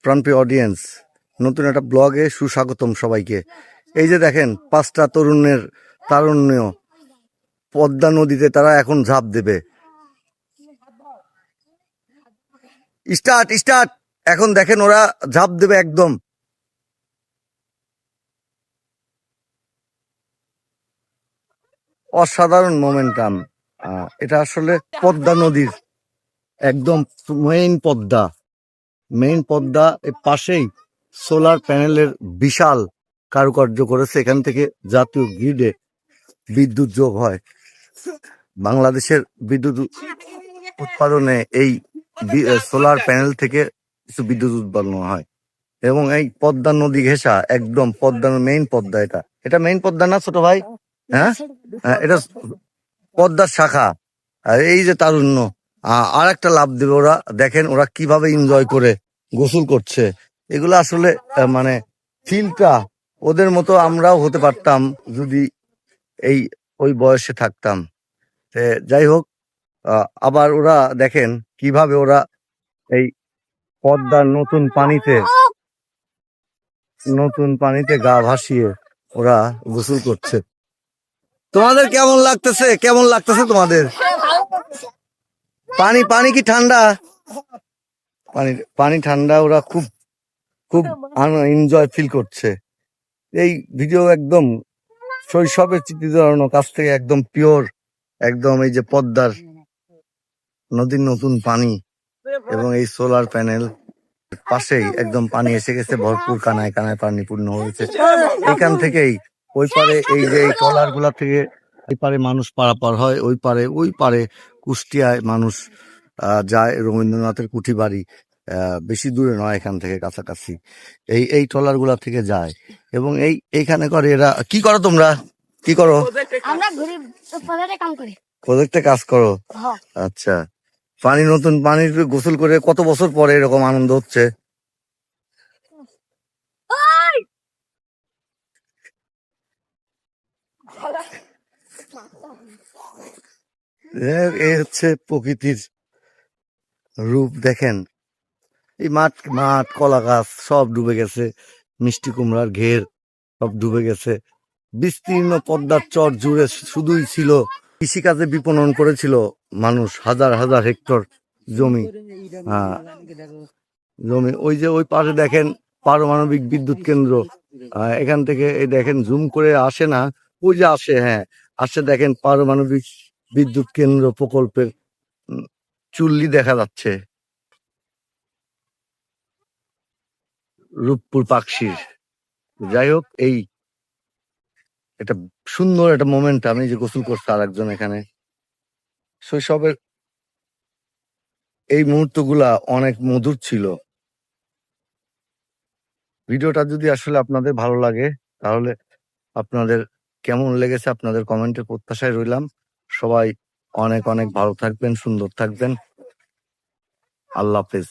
প্রাণপ্রিয় অডিয়েন্স, নতুন একটা ব্লগে সুস্বাগতম সবাইকে। এই যে দেখেন 5টা তরুণের তারুণ্য, পদ্মা নদীতে তারা এখন ঝাঁপ দেবে। স্টার্ট স্টার্ট, এখন দেখেন ওরা ঝাঁপ দেবে একদম। অসাধারণ মোমেন্টাম। এটা আসলে পদ্মা নদীর একদম মেইন পদ্মা এর পাশেই সোলার প্যানেলের বিশাল কারুকার্য করেছে। এখান থেকে জাতীয় গ্রিডে বিদ্যুৎ যোগ হয়। বাংলাদেশের বিদ্যুৎ উৎপাদনে এই সোলার প্যানেল থেকে কিছু বিদ্যুৎ উৎপন্ন হয়। এবং এই পদ্মা নদী ঘেঁষা একদম পদ্মা মেইন পদ্মা, এটা মেইন পদ্মা না ছোট ভাই? হ্যাঁ, এটা পদ্মার শাখা। আর এই যে তারুণ্য, আর একটা লাভ দেবে ওরা। দেখেন ওরা কিভাবে এনজয় করে গোসল করছে। এগুলো আসলে মানে ফিলটা ওদের মতো আমরাও হতে পারতাম যদি ওই বয়সে থাকতাম। যাই হোক, আবার ওরা দেখেন কিভাবে ওরা এই পদ্মার নতুন পানিতে গা ভাসিয়ে ওরা গোসল করছে। তোমাদের কেমন লাগতেছে তোমাদের? পানি কি ঠান্ডা? পানি ঠান্ডা। ওরা খুব খুব এনজয় ফিল করছে। এই ভিডিও একদম শৈশবের স্মৃতি ধরানো কাছ থেকে একদম পিওর, একদম এই যে পদ্মার নদীর নতুন পানি এবং এই সোলার প্যানেল পাশেই একদম পানি এসে গেছে, ভরপুর কানায় কানায় পানি পূর্ণ হয়েছে। এখান থেকেই ওই পারে এই যে এই ট্রলার গুলা থেকে এই পারে মানুষ পারাপার হয়, ওই পারে কুষ্টিয়ায় মানুষ যায়। রবীন্দ্রনাথের কুঠি বাড়ি বেশি দূরে নয়, এখান থেকে কাছাকাছি। এই ট্রলার গুলা থেকে যায় এবং এইখানে করে এরা। কি করো তোমরা? কি করো? প্রজেক্টে কাজ করো? আচ্ছা। নতুন পানির গোসল করে কত বছর পরে এরকম আনন্দ হচ্ছে? এই হচ্ছে প্রকৃতির রূপ। দেখেন এই মাঠ কলা গাছ সব ডুবে গেছে, মিষ্টি কুমড়ার ঘের সব ডুবে গেছে। বিস্তীর্ণ পদ্মার চর জুড়ে শুধুই ছিল কৃষিকাজে বিপণন করেছিল মানুষ, হাজার হাজার হেক্টর জমি। ওই যে ওই পাশে দেখেন পারমাণবিক বিদ্যুৎ কেন্দ্র। এখান থেকে এই দেখেন জুম করে আসে না, ওই যে আসে, হ্যাঁ আসে। দেখেন পারমাণবিক বিদ্যুৎ কেন্দ্র প্রকল্পের চুল্লি দেখা যাচ্ছে রূপপুর পাকশির। যাই হোক, এটা সুন্দর একটা মোমেন্ট। আমি যে গোসল করছে আর একজন এখানে। শৈশবের এই মুহূর্তগুলা অনেক মধুর ছিল। ভিডিওটা যদি আসলে আপনাদের ভালো লাগে তাহলে আপনাদের কেমন লেগেছে আপনাদের কমেন্টের প্রত্যাশায় রইলাম। সবাই অনেক অনেক ভালো থাকবেন, সুন্দর থাকবেন। আল্লাহ হাফেজ।